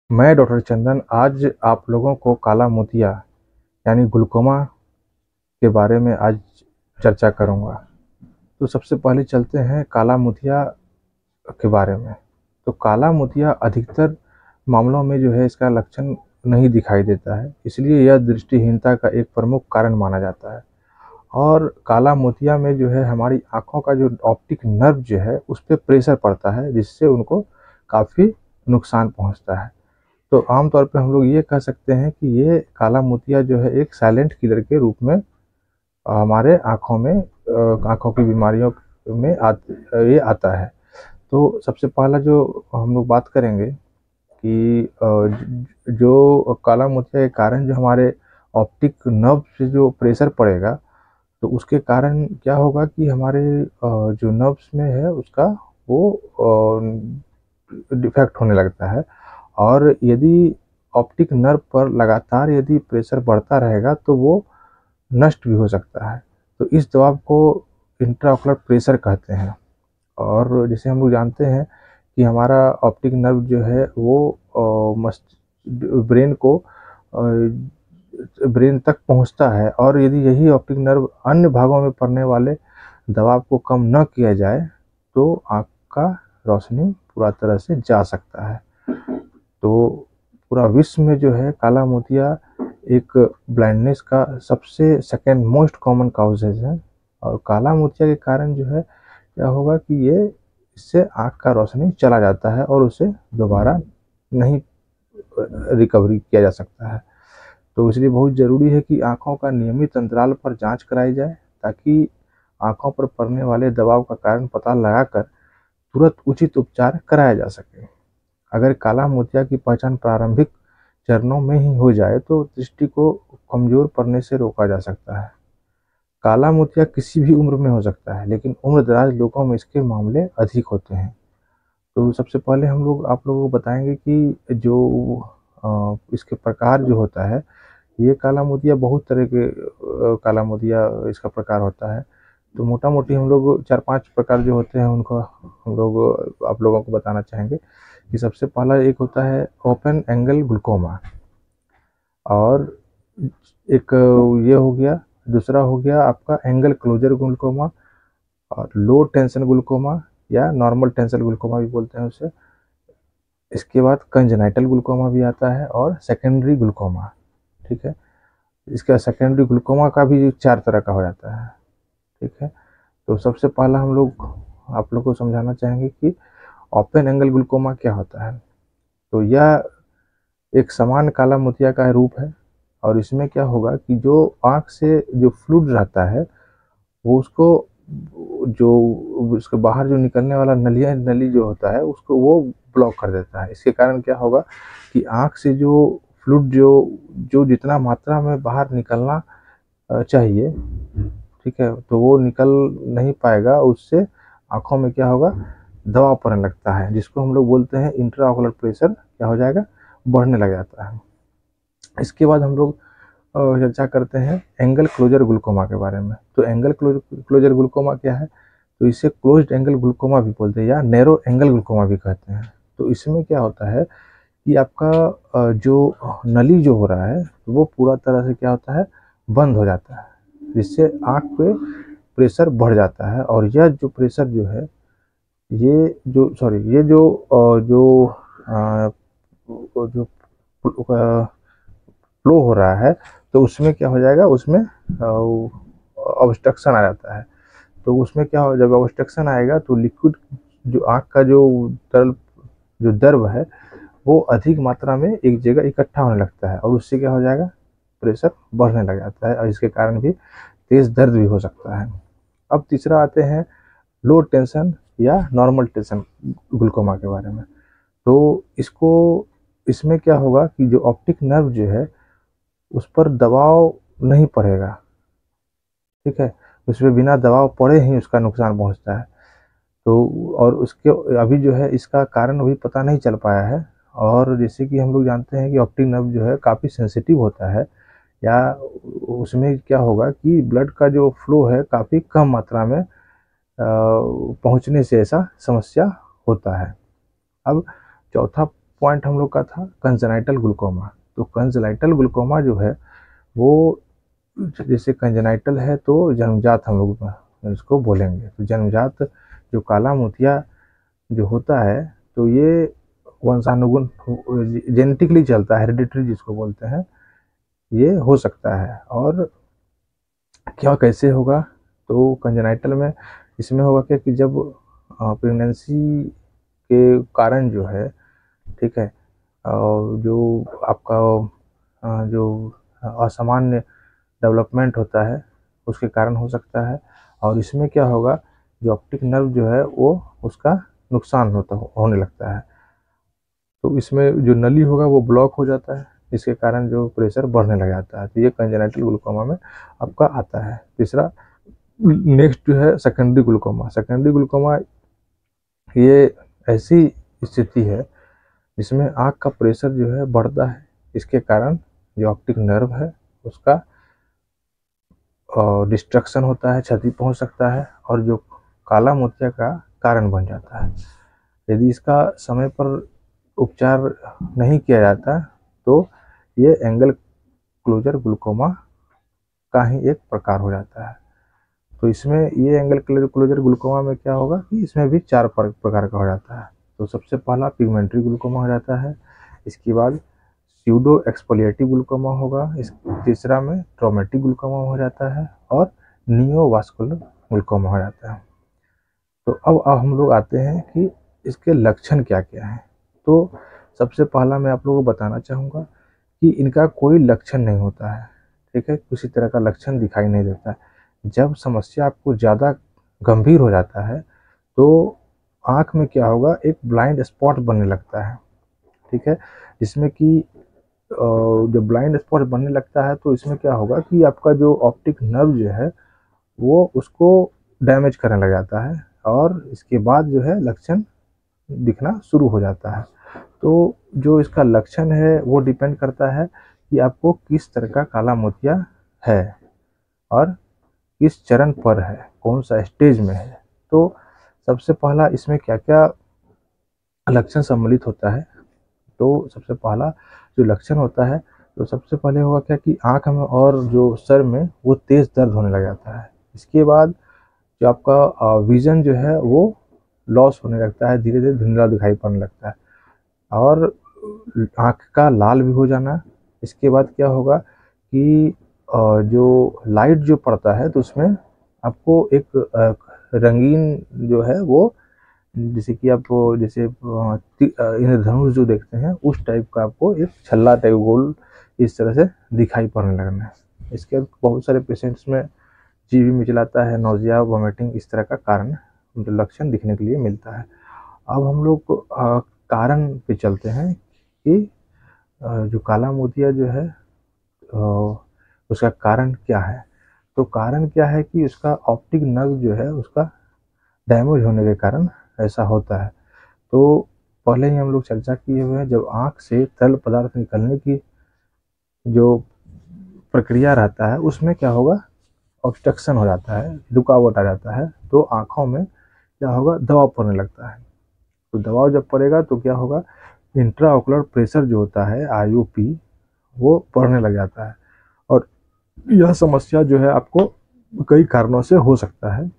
मैं डॉक्टर चंदन आज आप लोगों को काला मोतिया यानी ग्लूकोमा के बारे में आज चर्चा करूंगा। तो सबसे पहले चलते हैं काला मोतिया के बारे में। तो काला मोतिया अधिकतर मामलों में जो है इसका लक्षण नहीं दिखाई देता है, इसलिए यह दृष्टिहीनता का एक प्रमुख कारण माना जाता है। और काला मोतिया में जो है हमारी आँखों का जो ऑप्टिक नर्व जो है उस पे प्रेशर पड़ता है, जिससे उनको काफ़ी नुकसान पहुंचता है। तो आम तौर पे हम लोग ये कह सकते हैं कि ये काला मोतिया जो है एक साइलेंट किलर के रूप में हमारे आँखों में आँखों की बीमारियों में ये आता है। तो सबसे पहला जो हम लोग बात करेंगे कि जो काला मोतिया के कारण जो हमारे ऑप्टिक नर्व से जो प्रेशर पड़ेगा, तो उसके कारण क्या होगा कि हमारे जो नर्व्स में है उसका वो डिफेक्ट होने लगता है। और यदि ऑप्टिक नर्व पर लगातार यदि प्रेशर बढ़ता रहेगा तो वो नष्ट भी हो सकता है। तो इस दबाव को इंट्राओकुलर प्रेशर कहते हैं। और जैसे हम लोग जानते हैं कि हमारा ऑप्टिक नर्व जो है वो मस्त ब्रेन को ब्रेन तक पहुंचता है, और यदि यही ऑप्टिक नर्व अन्य भागों में पड़ने वाले दबाव को कम न किया जाए तो आँख का रोशनी पूरा तरह से जा सकता है। तो पूरा विश्व में जो है काला मोतिया एक ब्लाइंडनेस का सबसे सेकेंड मोस्ट कॉमन काउजेज है। और काला मोतिया के कारण जो है क्या होगा कि ये इससे आँख का रोशनी चला जाता है और उसे दोबारा नहीं रिकवरी किया जा सकता है। तो इसलिए बहुत ज़रूरी है कि आँखों का नियमित अंतराल पर जांच कराई जाए, ताकि आँखों पर पड़ने वाले दबाव का कारण पता लगाकर तुरंत उचित उपचार कराया जा सके। अगर काला मोतिया की पहचान प्रारंभिक चरणों में ही हो जाए तो दृष्टि को कमजोर पड़ने से रोका जा सकता है। काला मोतिया किसी भी उम्र में हो सकता है, लेकिन उम्र दराज लोगों में इसके मामले अधिक होते हैं। तो सबसे पहले हम लोग आप लोगों को बताएंगे कि जो इसके प्रकार जो होता है, ये काला मोतिया बहुत तरह के काला मोतिया इसका प्रकार होता है। तो मोटा मोटी हम लोग 4-5 प्रकार जो होते हैं उनको हम लोग आप लोगों को बताना चाहेंगे। कि सबसे पहला एक होता है ओपन एंगल ग्लूकोमा, और एक ये हो गया। दूसरा हो गया आपका एंगल क्लोजर ग्लूकोमा, और लो टेंशन ग्लूकोमा या नॉर्मल टेंशन ग्लूकोमा भी बोलते हैं उसे। इसके बाद कंजेनाइटल ग्लूकोमा भी आता है और सेकेंडरी ग्लूकोमा। ठीक है, इसका सेकेंडरी ग्लूकोमा का भी 4 तरह का हो जाता है। ठीक है, तो सबसे पहला हम लोग आप लोग को समझाना चाहेंगे कि ओपन एंगल ग्लूकोमा क्या होता है। तो यह एक समान काला मोतिया का रूप है, और इसमें क्या होगा कि जो आँख से जो फ्लूइड रहता है वो उसको जो उसके बाहर जो निकलने वाला नली जो होता है उसको वो ब्लॉक कर देता है। इसके कारण क्या होगा कि आँख से जो फ्लूइड जो जो जितना मात्रा में बाहर निकलना चाहिए, ठीक है, तो वो निकल नहीं पाएगा। उससे आँखों में क्या होगा, दबाव पड़ने लगता है, जिसको हम लोग बोलते हैं इंट्राओकुलर प्रेशर क्या हो जाएगा, बढ़ने लग जाता है। इसके बाद हम लोग चर्चा करते हैं एंगल क्लोजर ग्लूकोमा के बारे में। तो एंगल क्लोजर ग्लूकोमा क्या है, तो इसे क्लोज्ड एंगल ग्लूकोमा भी बोलते हैं या नैरो एंगल ग्लूकोमा भी कहते हैं। तो इसमें क्या होता है कि आपका जो नली जो हो रहा है वो पूरा तरह से क्या होता है, बंद हो जाता है, जिससे आँख पे प्रेशर बढ़ जाता है। और यह जो प्रेशर जो है ये जो सॉरी ये जो जो जो फ्लो हो रहा है, तो उसमें क्या हो जाएगा, उसमें ऑब्स्ट्रक्शन आ जाता है। तो उसमें क्या हो, जब ऑब्स्ट्रक्शन आएगा तो लिक्विड जो आँख का जो तरल जो द्रव है वो अधिक मात्रा में एक जगह इकट्ठा होने लगता है, और उससे क्या हो जाएगा, प्रेशर बढ़ने लग जाता है, और इसके कारण भी तेज दर्द भी हो सकता है। अब तीसरा आते हैं लो टेंशन या नॉर्मल टेंशन ग्लूकोमा के बारे में। तो इसमें क्या होगा कि जो ऑप्टिक नर्व जो है उस पर दबाव नहीं पड़ेगा। ठीक है, उस पर बिना दबाव पड़े ही उसका नुकसान पहुंचता है। तो और उसके अभी जो है इसका कारण अभी पता नहीं चल पाया है। और जैसे कि हम लोग जानते हैं कि ऑप्टिक नर्व जो है काफ़ी सेंसिटिव होता है, या उसमें क्या होगा कि ब्लड का जो फ्लो है काफ़ी कम मात्रा में पहुंचने से ऐसा समस्या होता है। अब चौथा पॉइंट हम लोग का था कंजेनाइटल ग्लूकोमा। तो कंजेनाइटल ग्लूकोमा जो है वो जैसे कंजेनाइटल है तो जन्मजात हम लोग इसको बोलेंगे। तो जन्मजात जो काला मोतिया जो होता है तो ये वंशानुगुण जेनेटिकली चलता है, हेरिडिटरी जिसको बोलते हैं, ये हो सकता है। और क्या कैसे होगा, तो कंजेनाइटल में इसमें होगा क्या कि जब प्रेगनेंसी के कारण जो है, ठीक है, जो आपका जो असामान्य डेवलपमेंट होता है उसके कारण हो सकता है। और इसमें क्या होगा, जो ऑप्टिक नर्व जो है वो उसका नुकसान होने लगता है। तो इसमें जो नली होगा वो ब्लॉक हो जाता है, इसके कारण जो प्रेशर बढ़ने लग जाता है। तो ये कंजेनाइटल ग्लूकोमा में आपका आता है। तीसरा नेक्स्ट जो है सेकेंडरी ग्लूकोमा। सेकेंडरी ग्लूकोमा ये ऐसी स्थिति है जिसमें आँख का प्रेशर जो है बढ़ता है, इसके कारण जो ऑप्टिक नर्व है उसका डिस्ट्रक्शन होता है, क्षति पहुंच सकता है और जो काला मोतिया का कारण बन जाता है। यदि इसका समय पर उपचार नहीं किया जाता तो ये एंगल क्लोजर ग्लूकोमा का ही एक प्रकार हो जाता है। तो इसमें ये एंगल क्लोजर ग्लूकोमा में क्या होगा कि इसमें भी 4 प्रकार का हो जाता है। तो सबसे पहला पिगमेंटरी ग्लूकोमा हो जाता है, इसके बाद स्यूडो एक्सफोलिएटिव ग्लूकोमा होगा, इस तीसरा में ट्रोमेटिक ग्लूकोमा हो जाता है और नियोवास्कुलर ग्लूकोमा हो जाता है। तो अब हम लोग आते हैं कि इसके लक्षण क्या क्या हैं। तो सबसे पहला मैं आप लोगों को बताना चाहूँगा कि इनका कोई लक्षण नहीं होता है, ठीक है, किसी तरह का लक्षण दिखाई नहीं देता है। जब समस्या आपको ज़्यादा गंभीर हो जाता है तो आँख में क्या होगा, एक ब्लाइंड स्पॉट बनने लगता है, ठीक है, जिसमें कि जब ब्लाइंड स्पॉट बनने लगता है तो इसमें क्या होगा कि आपका जो ऑप्टिक नर्व जो है वो उसको डैमेज करने लग जाता है और इसके बाद जो है लक्षण दिखना शुरू हो जाता है। तो जो इसका लक्षण है वो डिपेंड करता है कि आपको किस तरह का काला मोतिया है और किस चरण पर है, कौन सा स्टेज में है। तो सबसे पहला इसमें क्या क्या लक्षण सम्मिलित होता है। तो सबसे पहला जो लक्षण होता है, तो सबसे पहले होगा क्या कि आँख में और जो सर में वो तेज़ दर्द होने लग जाता है। इसके बाद जो आपका विज़न जो है वो लॉस होने लगता है, धीरे धीरे धुंधला दिखाई पड़ने लगता है और आँख का लाल भी हो जाना। इसके बाद क्या होगा कि जो लाइट जो पड़ता है तो उसमें आपको एक रंगीन जो है वो, जैसे कि आप जैसे इंद्रधनुष जो देखते हैं उस टाइप का आपको एक छल्ला टाइप गोल इस तरह से दिखाई पड़ने लगना है। इसके बहुत सारे पेशेंट्स में जी भी मिचलाता है, नौजिया, वॉमिटिंग, इस तरह का कारण जो लक्षण दिखने के लिए मिलता है। अब हम लोग कारण पे चलते हैं कि जो काला मोतिया जो है उसका कारण क्या है। तो कारण क्या है कि उसका ऑप्टिक नर्व जो है उसका डैमेज होने के कारण ऐसा होता है। तो पहले ही हम लोग चर्चा किए हुए हैं, जब आँख से तरल पदार्थ निकलने की जो प्रक्रिया रहता है उसमें क्या होगा, ऑब्स्ट्रक्शन हो जाता है, रुकावट आ जाता है, तो आँखों में क्या होगा, दबाव पड़ने लगता है। तो दबाव जब पड़ेगा तो क्या होगा, इंट्राओकुलर प्रेशर जो होता है IOP वो बढ़ने लग जाता है और यह समस्या जो है आपको कई कारणों से हो सकता है।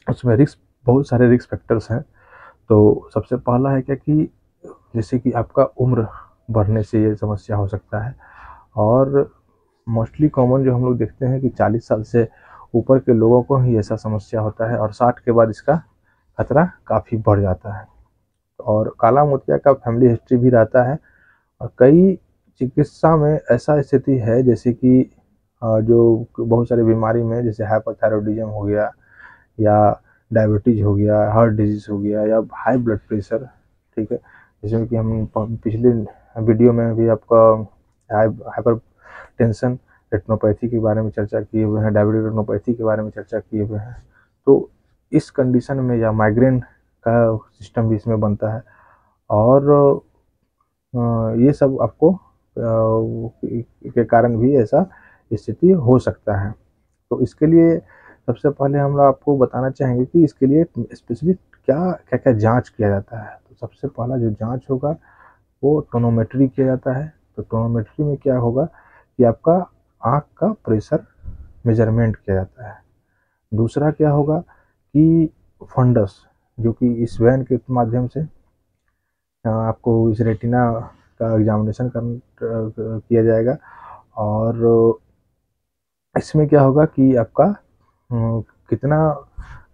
उसमें बहुत सारे रिस्क फैक्टर्स हैं। तो सबसे पहला है क्या कि जैसे कि आपका उम्र बढ़ने से ये समस्या हो सकता है और मोस्टली कॉमन जो हम लोग देखते हैं कि 40 साल से ऊपर के लोगों को ही ऐसा समस्या होता है और 60 के बाद इसका खतरा काफ़ी बढ़ जाता है। और काला मोतिया का फैमिली हिस्ट्री भी रहता है और कई चिकित्सा में ऐसा स्थिति है जैसे कि जो बहुत सारी बीमारी में, जैसे हाइपोथायरॉयडिज्म हो गया या डायबिटीज़ हो गया, हार्ट डिजीज़ हो गया या हाई ब्लड प्रेशर, ठीक है, जिसमें कि हम पिछले वीडियो में भी आपका हाइपर टेंशन रेटिनोपैथी के बारे में चर्चा किए हुए हैं, डायबिटिक रेटिनोपैथी के बारे में चर्चा किए हुए हैं। तो इस कंडीशन में या माइग्रेन का सिस्टम भी इसमें बनता है और ये सब आपको के कारण भी ऐसा स्थिति हो सकता है। तो इसके लिए सबसे पहले हम लोग आपको बताना चाहेंगे कि इसके लिए स्पेशली क्या क्या क्या जांच किया जाता है। तो सबसे पहला जो जांच होगा वो टोनोमेट्री किया जाता है। तो टोनोमेट्री में क्या होगा कि आपका आँख का प्रेशर मेजरमेंट किया जाता है। दूसरा क्या होगा कि फंडस, जो कि इस वैन के माध्यम से आपको इस रेटिना का एग्जामिनेशन किया जाएगा। और इसमें क्या होगा कि आपका कितना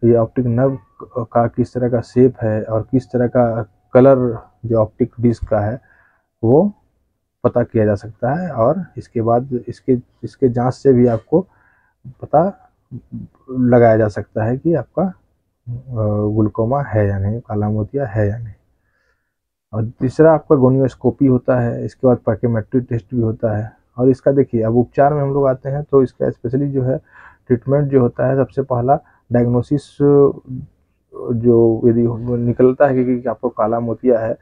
ये ऑप्टिक नर्व का किस तरह का शेप है और किस तरह का कलर जो ऑप्टिक डिस्क का है वो पता किया जा सकता है। और इसके बाद इसके जांच से भी आपको पता लगाया जा सकता है कि आपका ग्लूकोमा है या नहीं, काला मोतिया है या नहीं। और तीसरा आपका गोनियोस्कोपी होता है। इसके बाद पैकेमेट्री टेस्ट भी होता है। और इसका देखिए, अब उपचार में हम लोग आते हैं तो इसका स्पेशली जो है ट्रीटमेंट जो होता है, सबसे पहला डायग्नोसिस जो यदि निकलता है कि आपको काला मोतिया है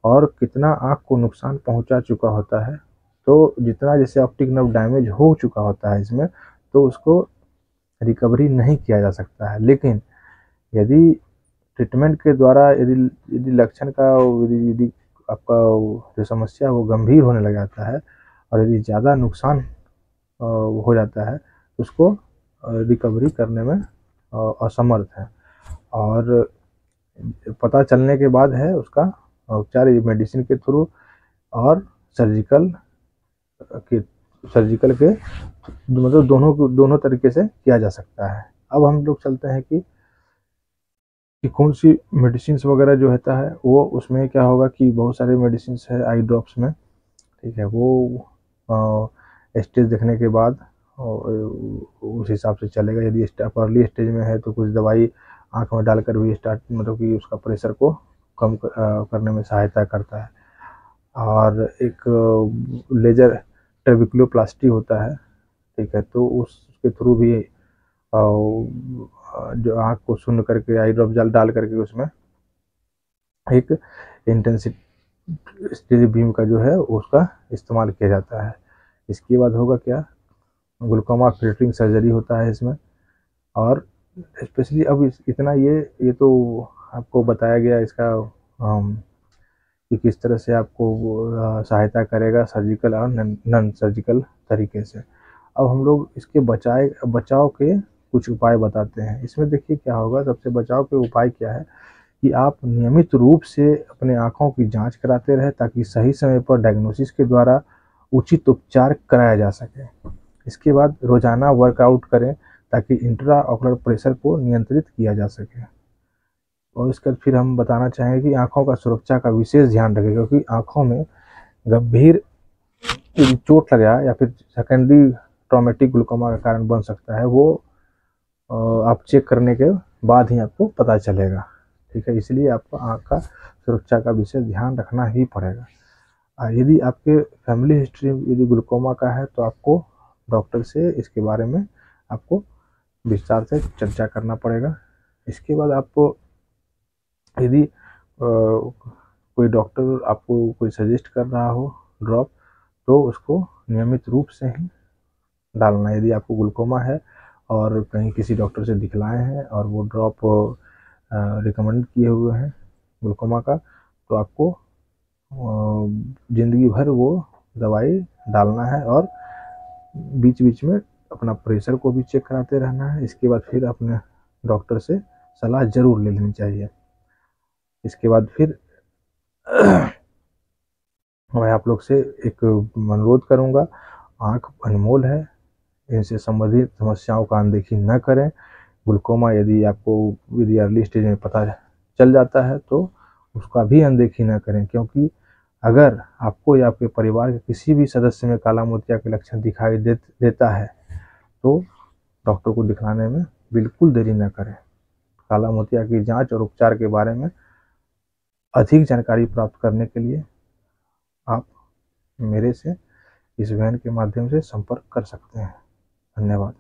और कितना आँख को नुकसान पहुंचा चुका होता है, तो जितना जैसे ऑप्टिक नर्व डैमेज हो चुका होता है इसमें, तो उसको रिकवरी नहीं किया जा सकता है। लेकिन यदि ट्रीटमेंट के द्वारा यदि यदि लक्षण का यदि आपका जो समस्या वो गंभीर होने लग जाता है और यदि ज़्यादा नुकसान हो जाता है, उसको रिकवरी करने में असमर्थ है। और पता चलने के बाद है उसका उपचार मेडिसिन के थ्रू और सर्जिकल के मतलब दोनों तरीके से किया जा सकता है। अब हम लोग चलते हैं कि कौन सी मेडिसिन वगैरह जो होता है वो, उसमें क्या होगा कि बहुत सारे मेडिसिन है आई ड्रॉप्स में, ठीक है। वो स्टेज देखने के बाद उस हिसाब से चलेगा। यदि अर्ली स्टेज में है तो कुछ दवाई आँख में डालकर भी स्टार्ट मतलब कि उसका प्रेशर को कम करने में सहायता करता है। और एक लेजर ट्रेबिकुलोप्लास्टी होता है, ठीक है। तो उसके थ्रू भी जो आँख को शून्य करके आई ड्रॉप जल डाल करके उसमें एक इंटेंसिटी बीम का जो है उसका इस्तेमाल किया जाता है। इसके बाद होगा क्या, ग्लूकोमा फिल्टरिंग सर्जरी होता है इसमें। और स्पेशली अब इतना ये तो आपको बताया गया इसका कि किस तरह से आपको सहायता करेगा सर्जिकल और नॉन सर्जिकल तरीके से। अब हम लोग इसके बचाव के कुछ उपाय बताते हैं। इसमें देखिए क्या होगा, सबसे बचाव के उपाय क्या है कि आप नियमित रूप से अपने आँखों की जांच कराते रहें ताकि सही समय पर डायग्नोसिस के द्वारा उचित उपचार कराया जा सके। इसके बाद रोजाना वर्कआउट करें ताकि इंट्रा ऑकुलर प्रेशर को नियंत्रित किया जा सके। और इसका फिर हम बताना चाहेंगे कि आँखों का सुरक्षा का विशेष ध्यान रखें, क्योंकि आँखों में गंभीर चोट लग जाए या फिर सेकेंडरी ट्रॉमेटिक ग्लूकोमा का कारण बन सकता है। वो आप चेक करने के बाद ही आपको पता चलेगा, ठीक है। इसलिए आपको आँख का सुरक्षा का विशेष ध्यान रखना ही पड़ेगा। यदि आपके फैमिली हिस्ट्री यदि ग्लूकोमा का है तो आपको डॉक्टर से इसके बारे में आपको विस्तार से चर्चा करना पड़ेगा। इसके बाद आपको यदि कोई डॉक्टर आपको कोई सजेस्ट कर रहा हो ड्रॉप, तो उसको नियमित रूप से ही डालना। यदि आपको ग्लूकोमा है और कहीं किसी डॉक्टर से दिखलाए हैं और वो ड्रॉप रिकमेंड किए हुए हैं ग्लूकोमा का, तो आपको ज़िंदगी भर वो दवाई डालना है। और बीच बीच में अपना प्रेशर को भी चेक कराते रहना है। इसके बाद फिर अपने डॉक्टर से सलाह ज़रूर ले लेनी चाहिए। इसके बाद फिर मैं आप लोग से एक अनुरोध करूंगा, आँख अनमोल है, इनसे संबंधित समस्याओं का अनदेखी न करें। ग्लूकोमा यदि अर्ली स्टेज में पता चल जाता है तो उसका भी अनदेखी न करें, क्योंकि अगर आपको या आपके परिवार के किसी भी सदस्य में काला मोतिया के लक्षण दिखाई देता है तो डॉक्टर को दिखाने में बिल्कुल देरी न करें। काला मोतिया की जांच और उपचार के बारे में अधिक जानकारी प्राप्त करने के लिए आप मेरे से इस वैन के माध्यम से संपर्क कर सकते हैं। धन्यवाद।